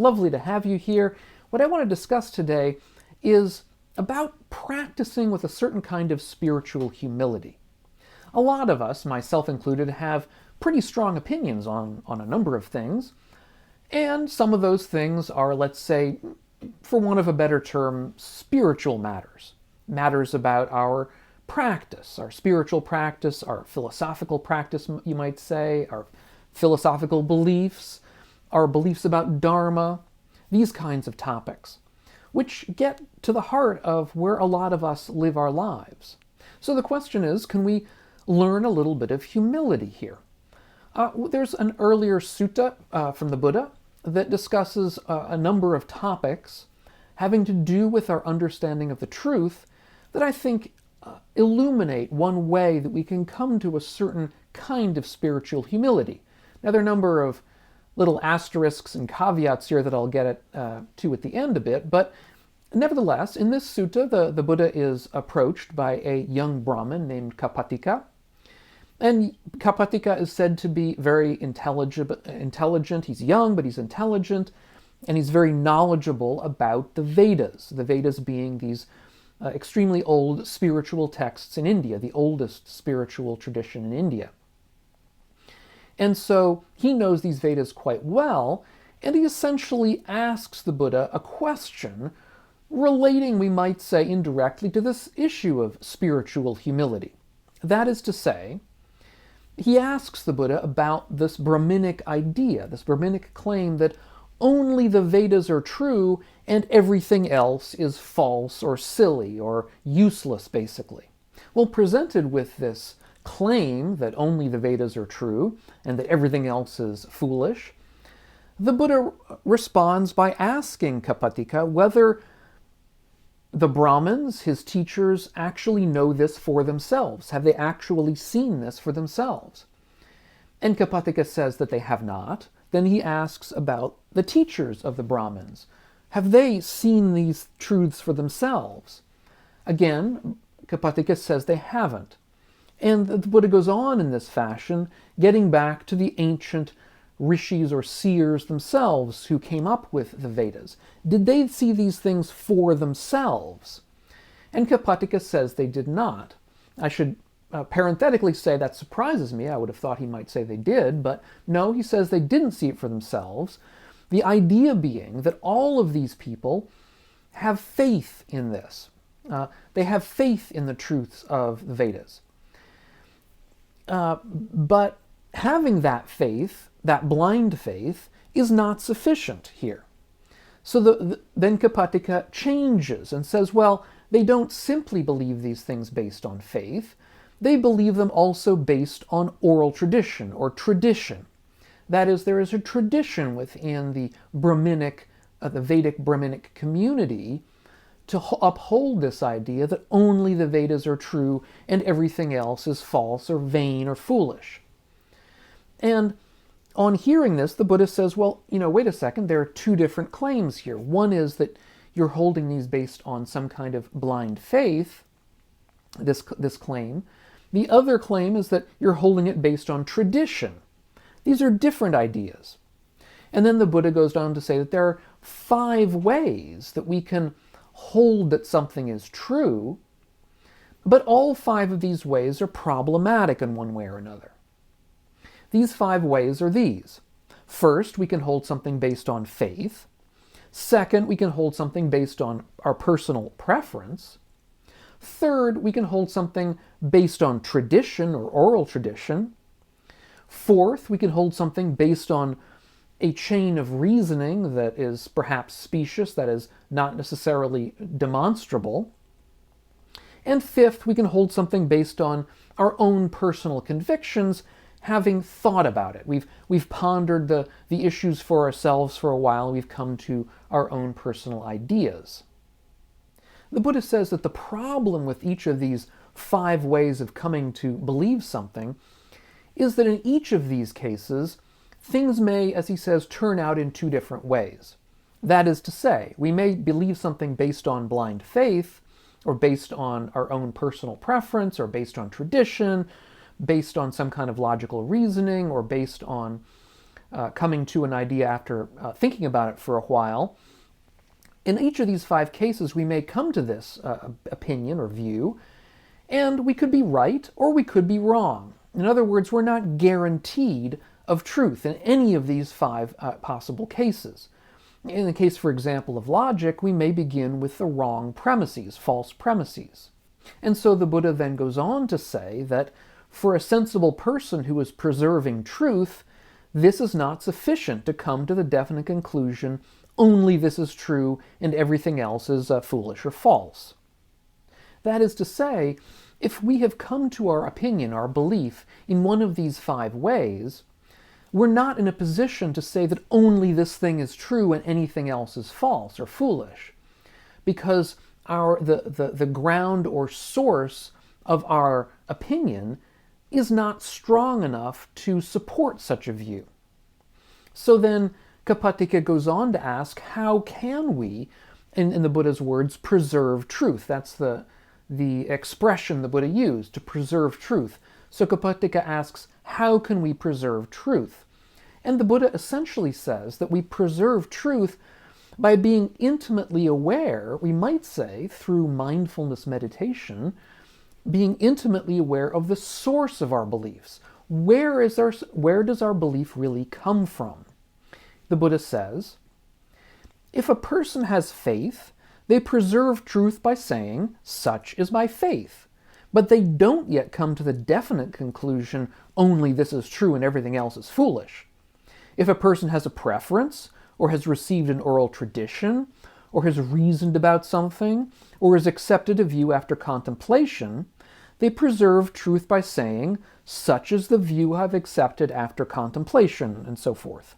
lovely to have you here. What I want to discuss today is about practicing with a certain kind of spiritual humility. A lot of us, myself included, have pretty strong opinions on a number of things, and some of those things are, let's say, for want of a better term, spiritual matters. Matters about our practice, our spiritual practice, our philosophical practice, you might say, our philosophical beliefs, our beliefs about Dharma, these kinds of topics, which get to the heart of where a lot of us live our lives. So the question is, can we learn a little bit of humility here? There's an earlier sutta from the Buddha that discusses a number of topics having to do with our understanding of the truth that I think illuminate one way that we can come to a certain kind of spiritual humility. Now, there are a number of little asterisks and caveats here that I'll get to at the end a bit, but nevertheless, in this sutta, the Buddha is approached by a young brahmin named Kāpaṭhika. And Kāpaṭhika is said to be very intelligent. He's young, but he's intelligent, and he's very knowledgeable about the Vedas. The Vedas being these extremely old spiritual texts in India, the oldest spiritual tradition in India. And so he knows these Vedas quite well, and he essentially asks the Buddha a question relating, we might say indirectly, to this issue of spiritual humility. That is to say, he asks the Buddha about this Brahminic idea, this Brahminic claim that only the Vedas are true and everything else is false or silly or useless, basically. Well, presented with this claim that only the Vedas are true and that everything else is foolish, the Buddha responds by asking Kāpaṭhika whether the Brahmins, his teachers, actually know this for themselves. Have they actually seen this for themselves? And Kāpaṭhika says that they have not. Then he asks about the teachers of the Brahmins. Have they seen these truths for themselves? Again, Kāpaṭhika says they haven't. And the Buddha goes on in this fashion, getting back to the ancient rishis or seers themselves who came up with the Vedas. Did they see these things for themselves? And Kāpaṭhika says they did not. I should parenthetically say that surprises me. I would have thought he might say they did, but no, he says they didn't see it for themselves. The idea being that all of these people have faith in this. They have faith in the truths of the Vedas. But having that faith, that blind faith, is not sufficient here. So then Kāpaṭhika changes and says, well, they don't simply believe these things based on faith, they believe them also based on oral tradition or tradition. That is, there is a tradition within the Brahminic, the Vedic Brahminic community to uphold this idea that only the Vedas are true and everything else is false or vain or foolish. And on hearing this, the Buddha says, well, wait a second, there are two different claims here. One is that you're holding these based on some kind of blind faith, this claim. The other claim is that you're holding it based on tradition. These are different ideas. And then the Buddha goes on to say that there are 5 ways that we can hold that something is true, but all 5 of these ways are problematic in one way or another. These 5 ways are these. First, we can hold something based on faith. Second, we can hold something based on our personal preference. Third, we can hold something based on tradition or oral tradition. Fourth, we can hold something based on a chain of reasoning that is perhaps specious, that is not necessarily demonstrable. And fifth, we can hold something based on our own personal convictions, having thought about it. We've pondered the issues for ourselves for a while, and we've come to our own personal ideas. The Buddha says that the problem with each of these 5 ways of coming to believe something is that in each of these cases, things may, as he says, turn out in 2 different ways. That is to say, we may believe something based on blind faith, or based on our own personal preference, or based on tradition, based on some kind of logical reasoning, or based on coming to an idea after thinking about it for a while. In each of these 5 cases, we may come to this opinion or view, and we could be right or we could be wrong. In other words, we're not guaranteed of truth in any of these 5 possible cases. In the case, for example, of logic, we may begin with the wrong premises, false premises. And so the Buddha then goes on to say that for a sensible person who is preserving truth, this is not sufficient to come to the definite conclusion, only this is true and everything else is foolish or false. That is to say, if we have come to our opinion, our belief, in one of these 5 ways, we're not in a position to say that only this thing is true and anything else is false or foolish, because the ground or source of our opinion is not strong enough to support such a view. So then Kāpaṭhika goes on to ask, how can we, in the Buddha's words, preserve truth? That's the expression the Buddha used, to preserve truth. So Kāpaṭhika asks, how can we preserve truth? And the Buddha essentially says that we preserve truth by being intimately aware, we might say, through mindfulness meditation, being intimately aware of the source of our beliefs. Where does our belief really come from? The Buddha says, if a person has faith, they preserve truth by saying, such is my faith. But they don't yet come to the definite conclusion, only this is true and everything else is foolish. If a person has a preference, or has received an oral tradition, or has reasoned about something, or has accepted a view after contemplation, they preserve truth by saying, such is the view I've accepted after contemplation, and so forth.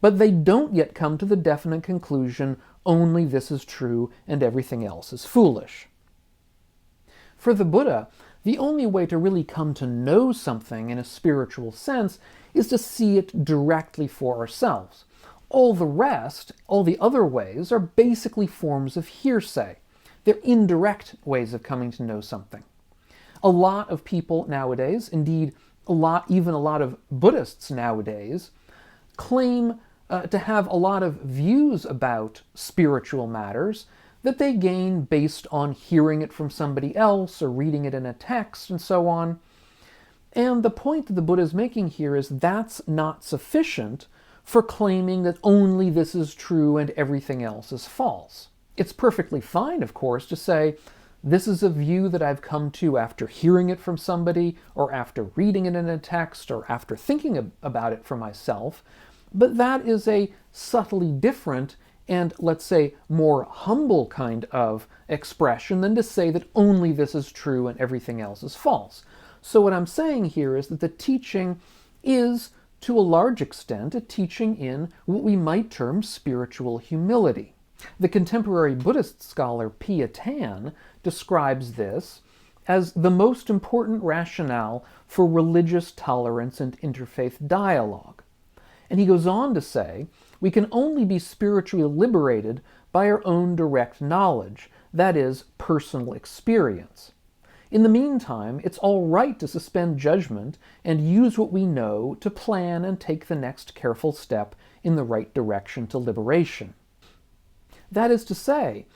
But they don't yet come to the definite conclusion, only this is true and everything else is foolish. For the Buddha, the only way to really come to know something in a spiritual sense is to see it directly for ourselves. All the rest, all the other ways, are basically forms of hearsay. They're indirect ways of coming to know something. A lot of people nowadays, indeed even a lot of Buddhists nowadays, claim to have a lot of views about spiritual matters that they gain based on hearing it from somebody else or reading it in a text and so on. And the point that the Buddha is making here is that's not sufficient for claiming that only this is true and everything else is false. It's perfectly fine, of course, to say, this is a view that I've come to after hearing it from somebody, or after reading it in a text, or after thinking about it for myself, but that is a subtly different and, let's say, more humble kind of expression than to say that only this is true and everything else is false. So what I'm saying here is that the teaching is, to a large extent, a teaching in what we might term spiritual humility. The contemporary Buddhist scholar Peat describes this as the most important rationale for religious tolerance and interfaith dialogue. And he goes on to say, we can only be spiritually liberated by our own direct knowledge, that is, personal experience. In the meantime, it's all right to suspend judgment and use what we know to plan and take the next careful step in the right direction to liberation. That is to say,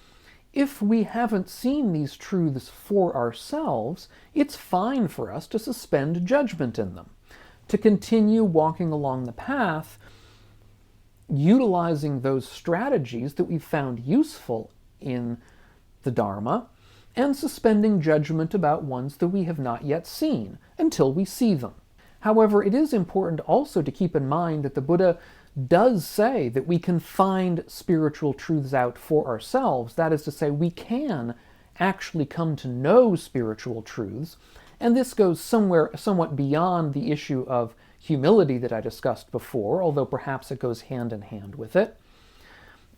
if we haven't seen these truths for ourselves, it's fine for us to suspend judgment in them, to continue walking along the path, utilizing those strategies that we've found useful in the Dharma, and suspending judgment about ones that we have not yet seen, until we see them. However, it is important also to keep in mind that the Buddha does say that we can find spiritual truths out for ourselves. That is to say, we can actually come to know spiritual truths, and this goes somewhat beyond the issue of humility that I discussed before, although perhaps it goes hand in hand with it.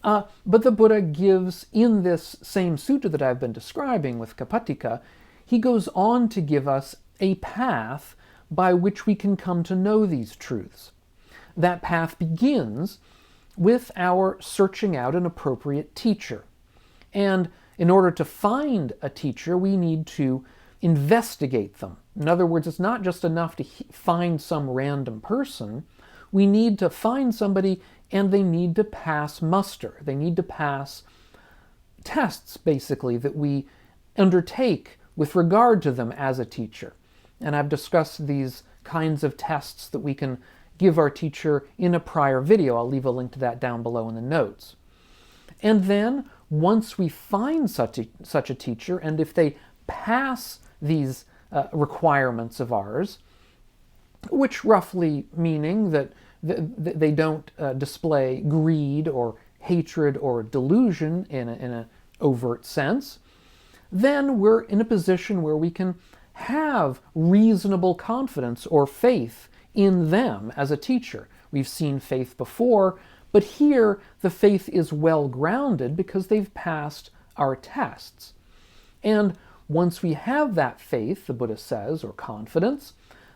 But the Buddha gives, in this same sutta that I've been describing with Kāpaṭhika, he goes on to give us a path by which we can come to know these truths. That path begins with our searching out an appropriate teacher. And in order to find a teacher, we need to investigate them. In other words, it's not just enough to find some random person. we need to find somebody and they need to pass muster. They need to pass tests, basically, that we undertake with regard to them as a teacher. And I've discussed these kinds of tests that we can give our teacher in a prior video. I'll leave a link to that down below in the notes. And then, once we find such a teacher, and if they pass these requirements of ours, which roughly meaning that they don't display greed or hatred or delusion in an overt sense, then we're in a position where we can have reasonable confidence or faith in them as a teacher. We've seen faith before, but here the faith is well grounded because they've passed our tests. And once we have that faith, the Buddha says, or confidence,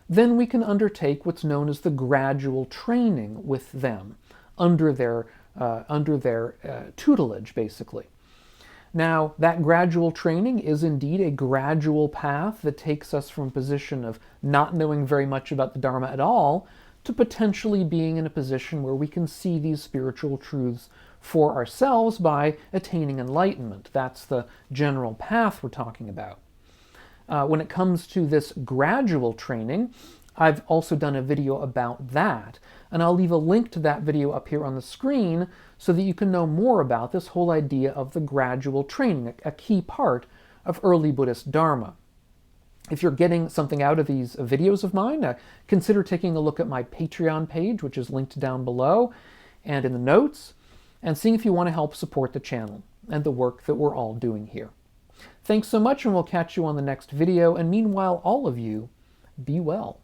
then we can undertake what's known as the gradual training with them under their tutelage, basically. Now, that gradual training is indeed a gradual path that takes us from a position of not knowing very much about the Dharma at all to potentially being in a position where we can see these spiritual truths for ourselves by attaining enlightenment. That's the general path we're talking about. When it comes to this gradual training, I've also done a video about that, and I'll leave a link to that video up here on the screen so that you can know more about this whole idea of the gradual training, a key part of early Buddhist Dharma. If you're getting something out of these videos of mine, consider taking a look at my Patreon page, which is linked down below and in the notes, and seeing if you want to help support the channel and the work that we're all doing here. Thanks so much, and we'll catch you on the next video, and meanwhile, all of you, be well.